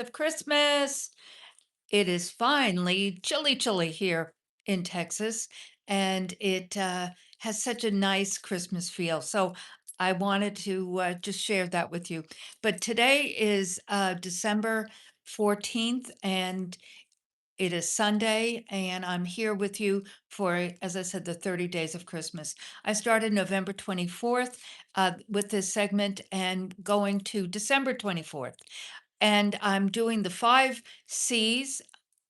Of Christmas. It is finally chilly, chilly here in Texas, and it has such a nice Christmas feel. So I wanted to just share that with you. But today is December 14th, and it is Sunday, and I'm here with you for, as I said, the 30 days of Christmas. I started November 24th with this segment and going to December 24th. And I'm doing the 5 C's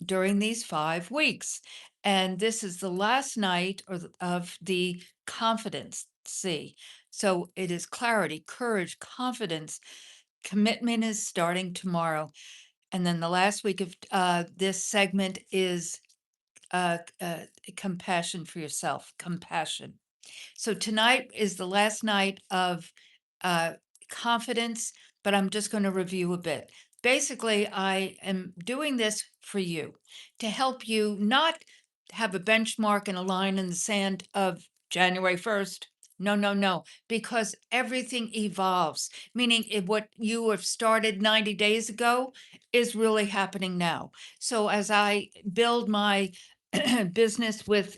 during these 5 weeks. And this is the last night of the confidence C. So it is clarity, courage, confidence. Commitment is starting tomorrow. And then the last week of this segment is uh, uh, compassion for yourself, compassion. So tonight is the last night of uh, confidence, but I'm just going to review a bit. Basically, I am doing this for you to help you not have a benchmark and a line in the sand of January 1st. No, no, no, because everything evolves, meaning what you have started 90 days ago is really happening now. So as I build my business with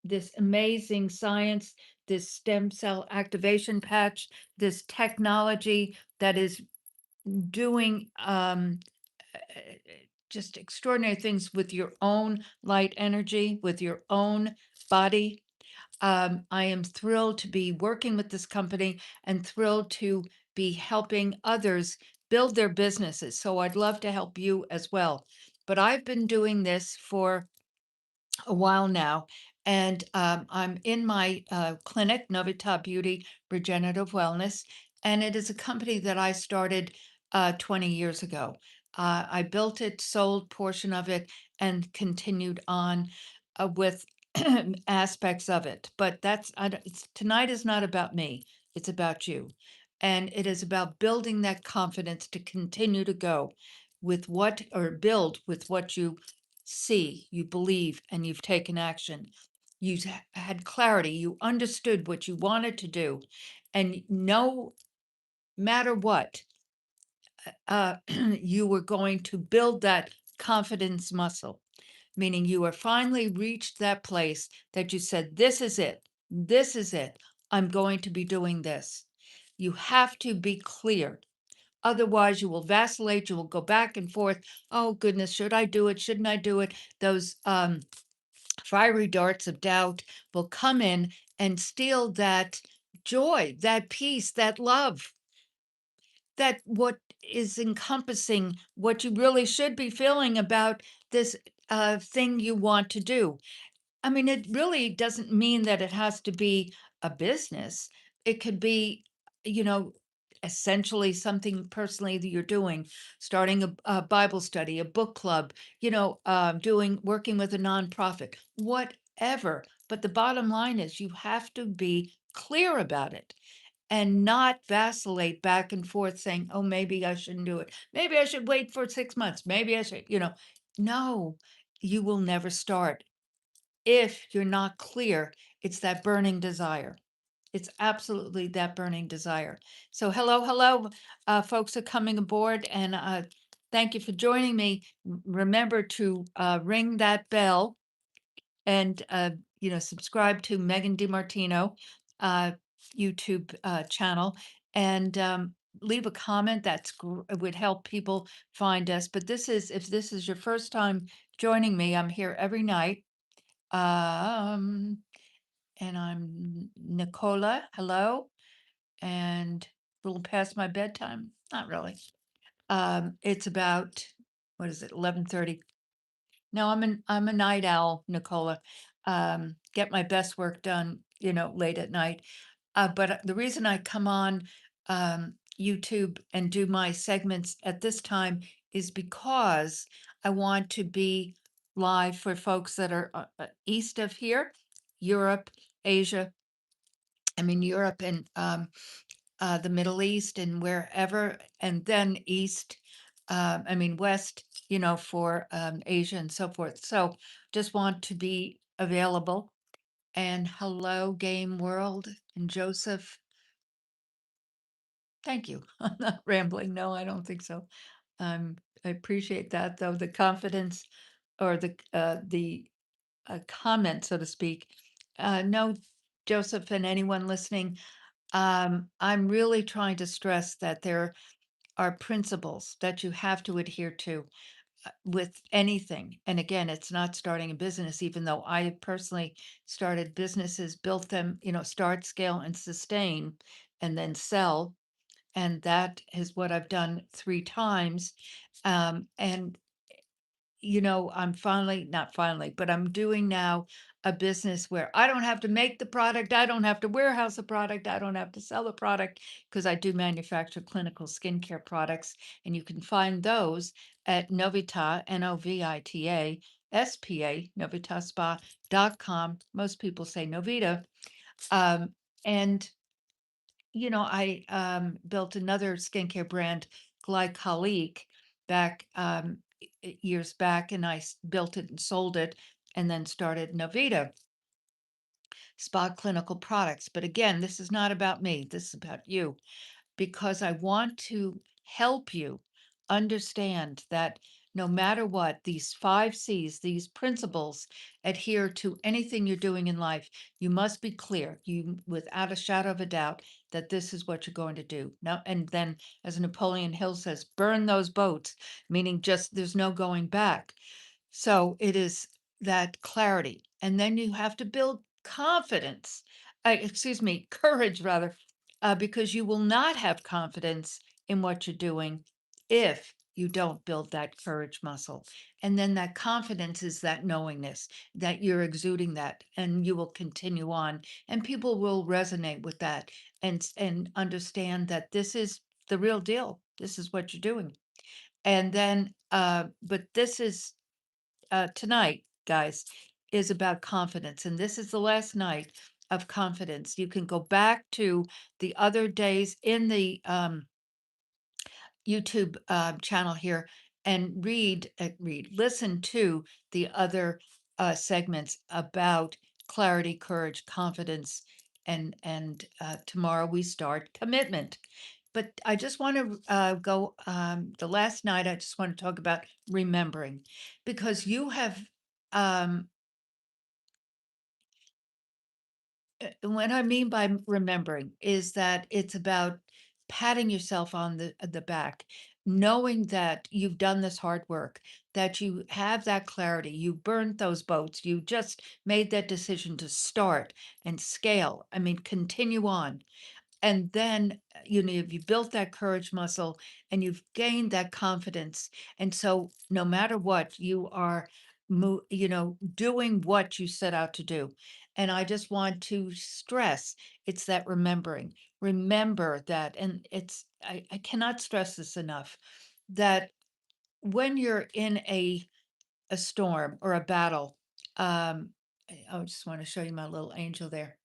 this amazing science, this stem cell activation patch, this technology that is doing just extraordinary things with your own light energy, with your own body. I am thrilled to be working with this company and thrilled to be helping others build their businesses. So I'd love to help you as well. But I've been doing this for a while now, and I'm in my clinic, Novita Beauty Regenerative Wellness, and it is a company that I started 20 years ago. I built it, sold portion of it, and continued on with aspects of it. But tonight is not about me; it's about you, and it is about building that confidence to continue to go with what or build with what you see, you believe, and you've taken action. You had clarity, you understood what you wanted to do, and no matter what, you were going to build that confidence muscle, meaning you are finally reached that place that you said, this is it. This is it. I'm going to be doing this. You have to be clear. Otherwise, you will vacillate. You will go back and forth. Oh, goodness, should I do it? Shouldn't I do it? Those fiery darts of doubt will come in and steal that joy, that peace, that love, that what is encompassing what you really should be feeling about this thing you want to do. I mean, it really doesn't mean that it has to be a business. It could be, you know, essentially something personally that you're doing, starting a Bible study, a book club, working with a nonprofit, whatever. But the bottom line is you have to be clear about it and not vacillate back and forth saying, oh, maybe I shouldn't do it. Maybe I should wait for 6 months. Maybe I should, no, you will never start if you're not clear. It's that burning desire. It's absolutely that burning desire. So hello, hello, folks are coming aboard, and thank you for joining me. Remember to ring that bell and subscribe to Megan DiMartino uh, YouTube channel, and leave a comment. It would help people find us. But if this is your first time joining me, I'm here every night. Um, and I'm Nicola. Hello, and a little past my bedtime. Not really. It's about, what is it, 11:30. No, I'm a night owl, Nicola. Get my best work done, late at night. But the reason I come on YouTube and do my segments at this time is because I want to be live for folks that are east of here, Europe, Asia. I mean, Europe and the Middle East and wherever, and then east, west, for Asia and so forth. So just want to be available. And hello, Game World and Joseph. Thank you. I'm not rambling. No, I don't think so. I'm I appreciate that, though, the confidence or the comment, so to speak. No, Joseph and anyone listening, I'm really trying to stress that there are principles that you have to adhere to with anything. And again, it's not starting a business, even though I personally started businesses, built them, start, scale, and sustain, and then sell. And that is what I've done 3 times. And I'm finally, not finally, but I'm doing now a business where I don't have to make the product. I don't have to warehouse the product. I don't have to sell the product because I do manufacture clinical skincare products. And you can find those at Novita, Novita, SPA, novitaspa.com. Most people say Novita. And I built another skincare brand, Glycolique, back years back, and built it and sold it, and then started Novita Spa Clinical Products. But again, this is not about me. This is about you because I want to help you understand that no matter what, these 5 C's, these principles adhere to anything you're doing in life. You must be clear, you without a shadow of a doubt, that this is what you're going to do. Now, and then, as Napoleon Hill says, burn those boats, meaning just there's no going back. So it is that clarity. And then you have to build confidence, excuse me, courage rather, because you will not have confidence in what you're doing if you don't build that courage muscle. And then that confidence is that knowingness that you're exuding that and you will continue on and people will resonate with that and understand that this is the real deal. This is what you're doing. And then but this is tonight, guys, is about confidence. And this is the last night of confidence. You can go back to the other days in the YouTube channel here and listen to the other segments about clarity, courage, confidence, and tomorrow we start commitment. But I just want to go the last night. I just want to talk about remembering because you have um, what I mean by remembering is that it's about patting yourself on the back, knowing that you've done this hard work, that you have that clarity, you burned those boats, you just made that decision to start and scale. I mean, continue on. And then, you built that courage muscle and you've gained that confidence. And so no matter what, you are, doing what you set out to do. And I just want to stress it's that remembering. Remember that. And I cannot stress this enough that when you're in a storm or a battle, um, I just want to show you my little angel there.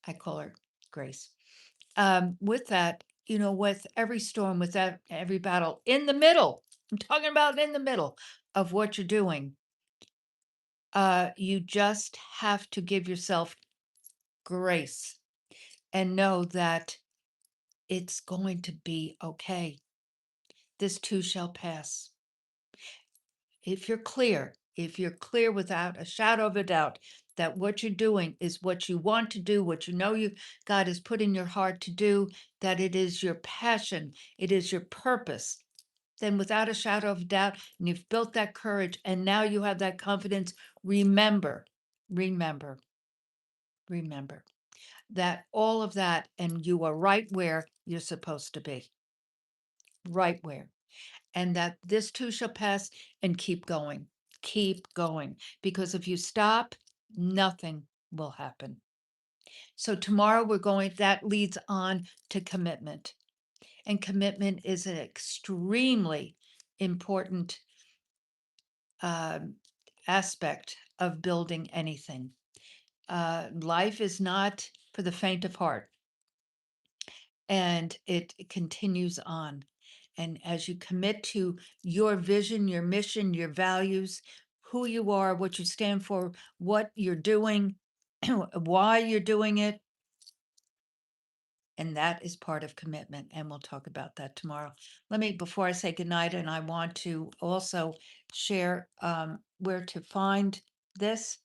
I call her Grace. With that, with every storm, with that, every battle in the middle, I'm talking about in the middle of what you're doing, you just have to give yourself grace and know that it's going to be okay. This too shall pass. If you're clear without a shadow of a doubt that what you're doing is what you want to do, what God has put in your heart to do, that it is your passion, it is your purpose, then without a shadow of doubt, and you've built that courage and now you have that confidence, remember, remember, remember that all of that, and you are right where you're supposed to be, right where. And that this too shall pass and keep going. Because if you stop, nothing will happen. So tomorrow that leads on to commitment. And commitment is an extremely important um, aspect of building anything. Life is not for the faint of heart, and it continues on. And as you commit to your vision, your mission, your values, who you are, what you stand for, what you're doing, why you're doing it, And that is part of commitment. And we'll talk about that tomorrow. Before I say goodnight, and I want to also share where to find this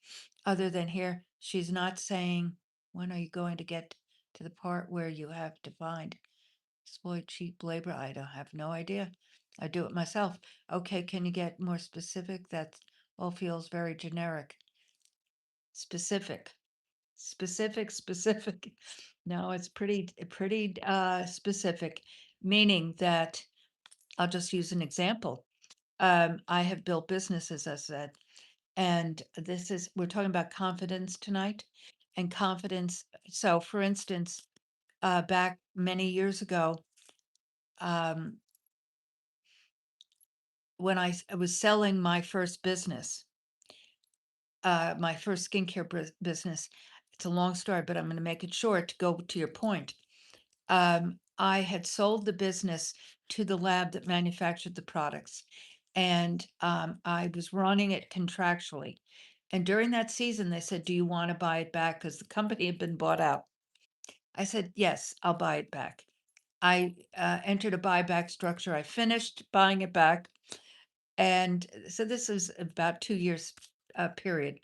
other than here. She's not saying, when are you going to get to the part where you have to find exploit cheap labor? I don't have no idea. I do it myself. Okay, can you get more specific? That all feels very generic. Specific, specific. No, it's pretty specific, meaning that I'll just use an example. I have built businesses, as I said, and we're talking about confidence tonight and confidence. So for instance, back many years ago, um, when I was selling my first business, my first skincare business, it's a long story, but I'm going to make it short to go to your point. I had sold the business to the lab that manufactured the products, and I was running it contractually. And during that season, they said, "Do you want to buy it back?" Because the company had been bought out. I said, "Yes, I'll buy it back." I entered a buyback structure. I finished buying it back, and so this is about 2 years period.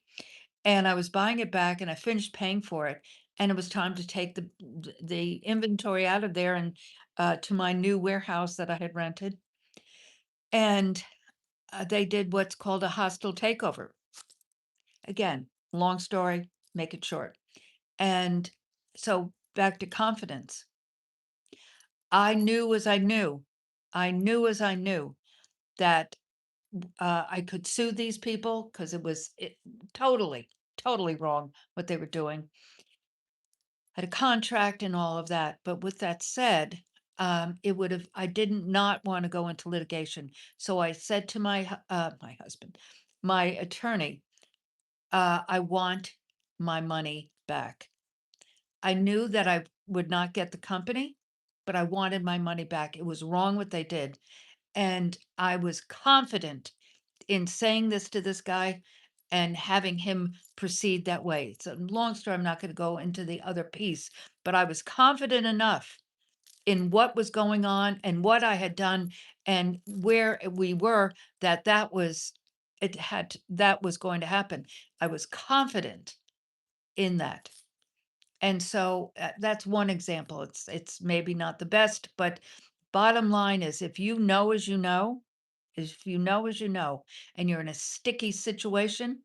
And I was buying it back, and I finished paying for it, and it was time to take the inventory out of there and to my new warehouse that I had rented. And they did what's called a hostile takeover. Again, long story, make it short. And so back to confidence. I knew as I knew, I knew as I knew that I could sue these people because totally, totally wrong what they were doing. Had a contract and all of that. But with that said, I didn't not want to go into litigation. So I said to my husband, my attorney, I want my money back. I knew that I would not get the company, but I wanted my money back. It was wrong what they did. And I was confident in saying this to this guy and having him proceed that way. It's a long story. I'm not going to go into the other piece, but I was confident enough in what was going on and what I had done and where we were that was going to happen. I was confident in that. And so that's one example. It's maybe not the best, but bottom line is if you know as you know, if you know as you know, and you're in a sticky situation,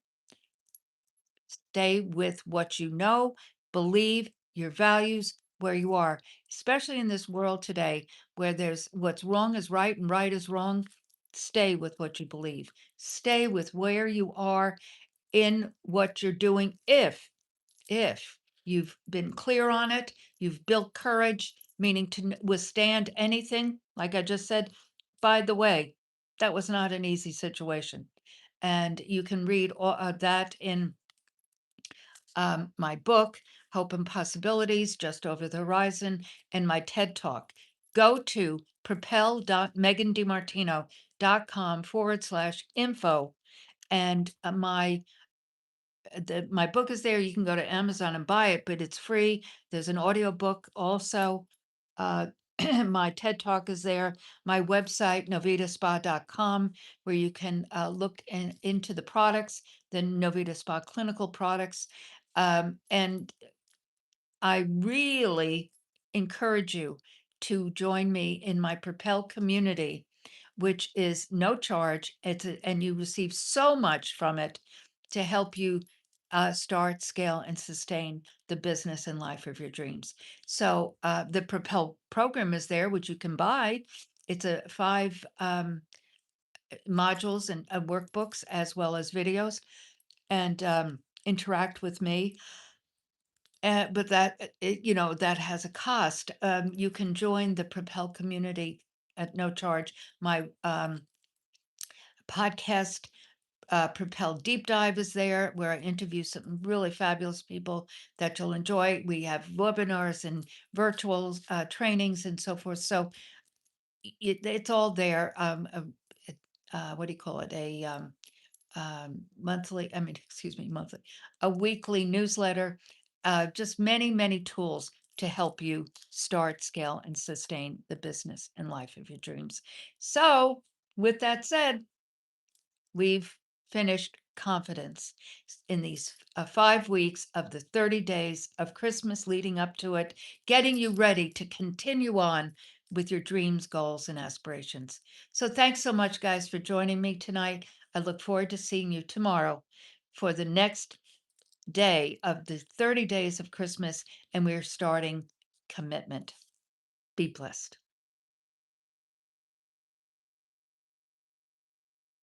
stay with what you know, believe your values where you are, especially in this world today where there's what's wrong is right and right is wrong. Stay with what you believe. Stay with where you are in what you're doing. If you've been clear on it, you've built courage, meaning to withstand anything, like I just said, by the way, that was not an easy situation. And you can read all that in my book, Hope and Possibilities, Just Over the Horizon, and my TED Talk. Go to propel.megandimartino.com/info. And my book is there. You can go to Amazon and buy it, but it's free. There's an audio book also. Uh, my TED Talk is there. My website, novitaspa.com, where you can look into the products, the Novita Spa clinical products. And I really encourage you to join me in my Propel community, which is no charge. And you receive so much from it to help you start, scale, and sustain the business and life of your dreams. So the Propel program is there, which you can buy. It's a 5 modules and workbooks as well as videos, and interact with me. But that has a cost. You can join the Propel community at no charge. My podcast, Propel Deep Dive, is there, where I interview some really fabulous people that you'll enjoy. We have webinars and virtual trainings and so forth. So it's all there. What do you call it? Monthly, I mean, excuse me, monthly, a weekly newsletter, just many, many tools. to help you start, scale, and sustain the business and life of your dreams. So, with that said, we've finished confidence in these 5 weeks of the 30 days of Christmas leading up to it, getting you ready to continue on with your dreams, goals, and aspirations. So, thanks so much, guys, for joining me tonight. I look forward to seeing you tomorrow for the next day of the 30 days of Christmas, and we're starting commitment. Be blessed.